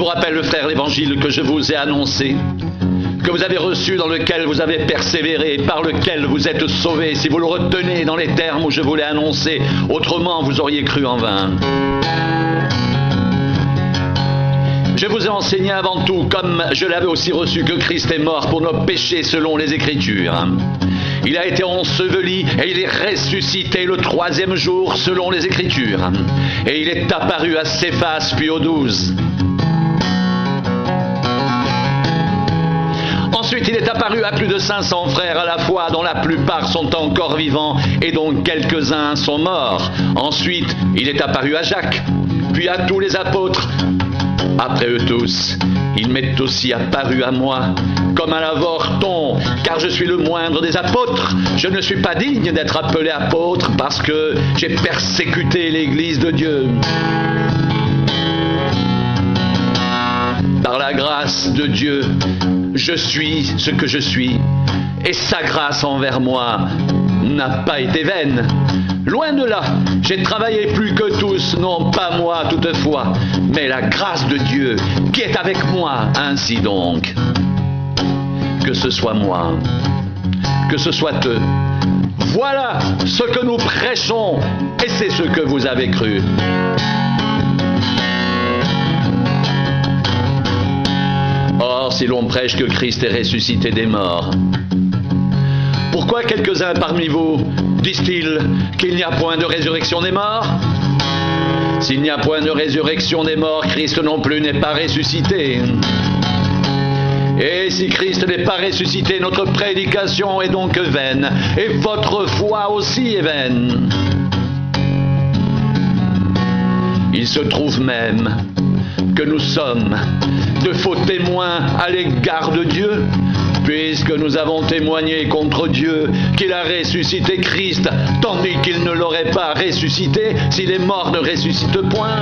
rappelle, frère, l'évangile que je vous ai annoncé, que vous avez reçu, dans lequel vous avez persévéré, par lequel vous êtes sauvés, si vous le retenez dans les termes où je vous l'ai annoncé, autrement vous auriez cru en vain. Je vous ai enseigné avant tout, comme je l'avais aussi reçu, que Christ est mort pour nos péchés selon les Écritures. Il a été enseveli et il est ressuscité le 3e jour selon les Écritures. Et il est apparu à Céphas puis aux 12. Ensuite, il est apparu à plus de 500 frères à la fois, dont la plupart sont encore vivants et dont quelques-uns sont morts. Ensuite, il est apparu à Jacques, puis à tous les apôtres. Après eux tous, il m'est aussi apparu à moi, comme à l'avorton, car je suis le moindre des apôtres. Je ne suis pas digne d'être appelé apôtre parce que j'ai persécuté l'Église de Dieu. Par la grâce de Dieu, je suis ce que je suis, et sa grâce envers moi n'a pas été vaine. Loin de là, j'ai travaillé plus que tous, non pas moi toutefois, mais la grâce de Dieu qui est avec moi. Ainsi donc, que ce soit moi, que ce soit eux, voilà ce que nous prêchons, et c'est ce que vous avez cru. Or, si l'on prêche que Christ est ressuscité des morts, pourquoi quelques-uns parmi vous disent-ils qu'il n'y a point de résurrection des morts? S'il n'y a point de résurrection des morts, Christ non plus n'est pas ressuscité. Et si Christ n'est pas ressuscité, notre prédication est donc vaine, et votre foi aussi est vaine. Il se trouve même que nous sommes de faux témoins à l'égard de Dieu, puisque nous avons témoigné contre Dieu qu'il a ressuscité Christ, tandis qu'il ne l'aurait pas ressuscité si les morts ne ressuscitent point.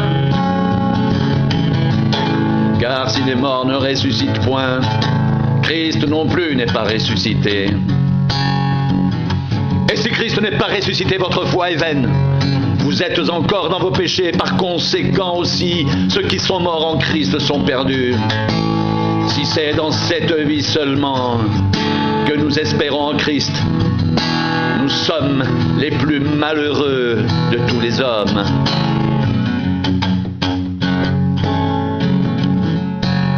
Car si les morts ne ressuscitent point, Christ non plus n'est pas ressuscité. Et si Christ n'est pas ressuscité, votre foi est vaine. Vous êtes encore dans vos péchés, par conséquent aussi, ceux qui sont morts en Christ sont perdus. Si c'est dans cette vie seulement que nous espérons en Christ, nous sommes les plus malheureux de tous les hommes.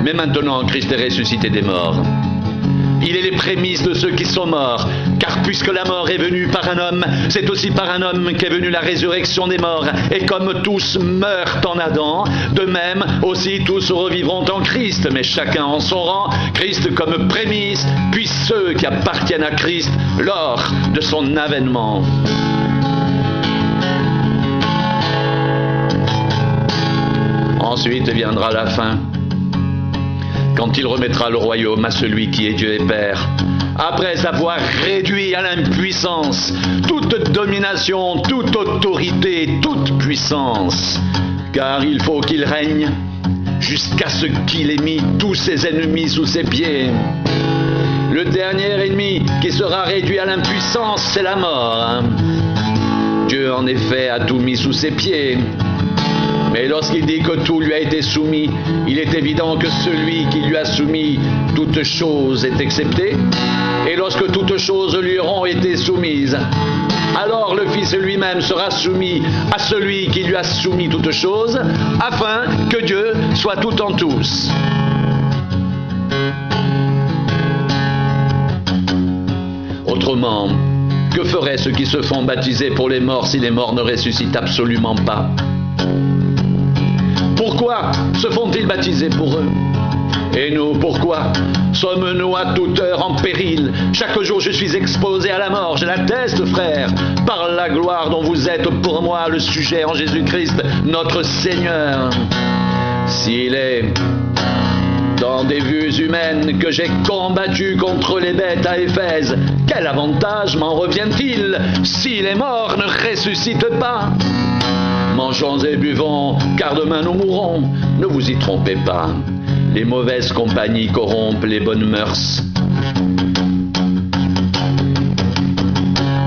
Mais maintenant, Christ est ressuscité des morts. Il est les prémices de ceux qui sont morts, car puisque la mort est venue par un homme, c'est aussi par un homme qu'est venue la résurrection des morts. Et comme tous meurent en Adam, de même aussi tous revivront en Christ, mais chacun en son rang, Christ comme prémisse, puis ceux qui appartiennent à Christ lors de son avènement. Ensuite viendra la fin, quand il remettra le royaume à celui qui est Dieu et Père, après avoir réduit à l'impuissance toute domination, toute autorité, toute puissance, car il faut qu'il règne jusqu'à ce qu'il ait mis tous ses ennemis sous ses pieds. Le dernier ennemi qui sera réduit à l'impuissance, c'est la mort. Dieu en effet a tout mis sous ses pieds. Mais lorsqu'il dit que tout lui a été soumis, il est évident que celui qui lui a soumis toutes choses est excepté. Et lorsque toutes choses lui auront été soumises, alors le Fils lui-même sera soumis à celui qui lui a soumis toutes choses, afin que Dieu soit tout en tous. Autrement, que feraient ceux qui se font baptiser pour les morts si les morts ne ressuscitent absolument pas? Pourquoi se font-ils baptiser pour eux? Et nous, pourquoi sommes-nous à toute heure en péril? Chaque jour, je suis exposé à la mort. Je l'atteste, frère, par la gloire dont vous êtes pour moi le sujet en Jésus-Christ, notre Seigneur. S'il est dans des vues humaines que j'ai combattu contre les bêtes à Éphèse, quel avantage m'en revient-il si les morts ne ressuscitent pas? Mangeons et buvons, car demain nous mourrons. Ne vous y trompez pas. Les mauvaises compagnies corrompent les bonnes mœurs.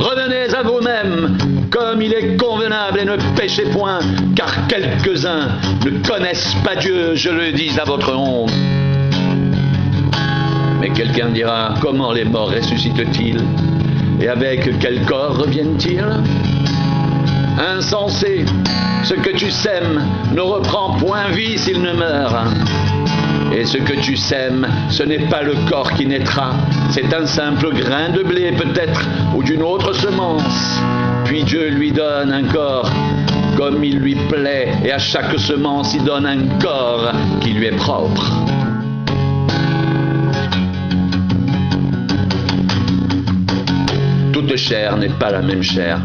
Revenez à vous-même, que comme il est convenable et ne péchez point, car quelques-uns ne connaissent pas Dieu, je le dis à votre honte. Mais quelqu'un dira, comment les morts ressuscitent-ils? Et avec quel corps reviennent-ils? Insensé, ce que tu sèmes ne reprend point vie s'il ne meurt. Et ce que tu sèmes, ce n'est pas le corps qui naîtra, c'est un simple grain de blé peut-être, ou d'une autre semence. Puis Dieu lui donne un corps comme il lui plaît, et à chaque semence il donne un corps qui lui est propre. Toute chair n'est pas la même chair,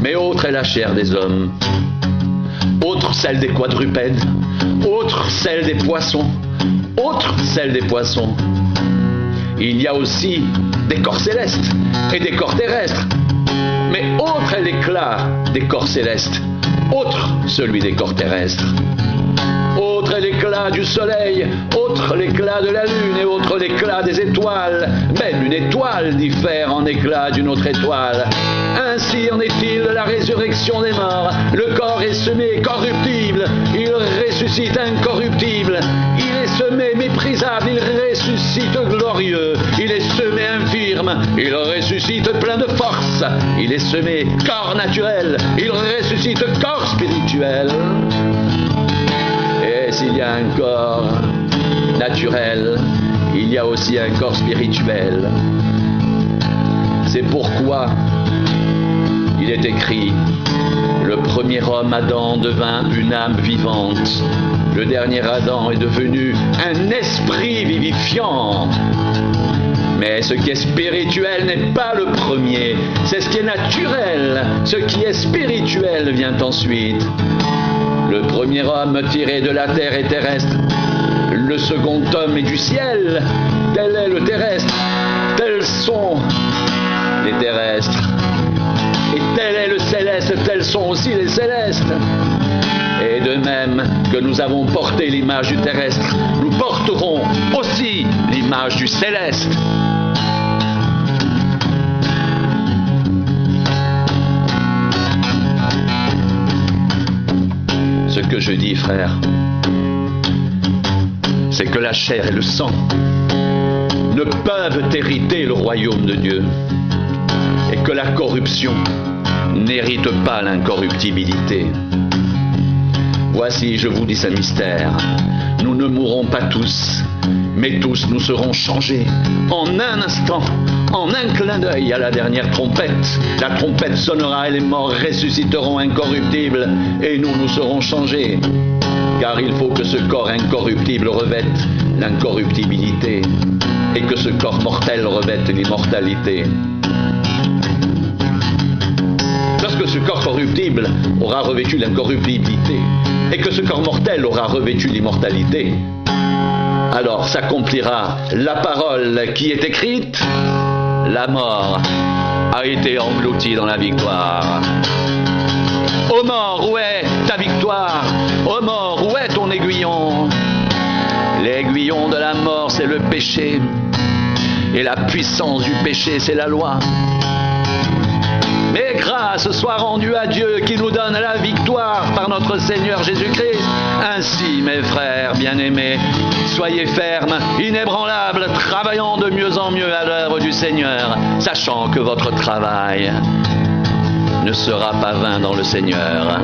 mais autre est la chair des hommes, autre celle des quadrupèdes, autre celle des poissons, autre celle des poissons. Il y a aussi des corps célestes et des corps terrestres, mais autre est l'éclat des corps célestes, autre celui des corps terrestres. Autre est l'éclat du soleil, autre l'éclat de la lune et autre l'éclat des étoiles. Même une étoile diffère en éclat d'une autre étoile. Ainsi en est-il de la résurrection des morts. Le corps est semé corruptible, il ressuscite incorruptible. Il est semé méprisable, il ressuscite glorieux. Il est semé infirme, il ressuscite plein de force. Il est semé corps naturel, il ressuscite corps spirituel. Et s'il y a un corps naturel, il y a aussi un corps spirituel. C'est pourquoi il est écrit, le premier homme, Adam, devint une âme vivante. Le dernier Adam est devenu un esprit vivifiant. Mais ce qui est spirituel n'est pas le premier, c'est ce qui est naturel. Ce qui est spirituel vient ensuite. Le premier homme tiré de la terre est terrestre. Le second homme est du ciel. Tel est le terrestre. Tels sont les terrestres. Et tel est le céleste. Tels sont aussi les célestes. Et de même que nous avons porté l'image du terrestre, nous porterons aussi l'image du céleste. Ce que je dis, frère, c'est que la chair et le sang ne peuvent hériter le royaume de Dieu et que la corruption n'hérite pas l'incorruptibilité. Voici, je vous dis un mystère, nous ne mourrons pas tous, mais tous nous serons changés en un instant, en un clin d'œil à la dernière trompette. La trompette sonnera et les morts ressusciteront incorruptibles et nous serons changés. Car il faut que ce corps incorruptible revête l'incorruptibilité et que ce corps mortel revête l'immortalité. Lorsque ce corps corruptible aura revêtu l'incorruptibilité et que ce corps mortel aura revêtu l'immortalité, alors s'accomplira la parole qui est écrite, la mort a été engloutie dans la victoire. Ô mort, où est ta victoire? Ô mort, où est ton aiguillon? L'aiguillon de la mort, c'est le péché, et la puissance du péché, c'est la loi. Mais grâce soit rendue à Dieu qui nous donne la victoire par notre Seigneur Jésus-Christ. Ainsi, mes frères bien-aimés, soyez fermes, inébranlables, travaillant de mieux en mieux à l'œuvre du Seigneur, sachant que votre travail ne sera pas vain dans le Seigneur.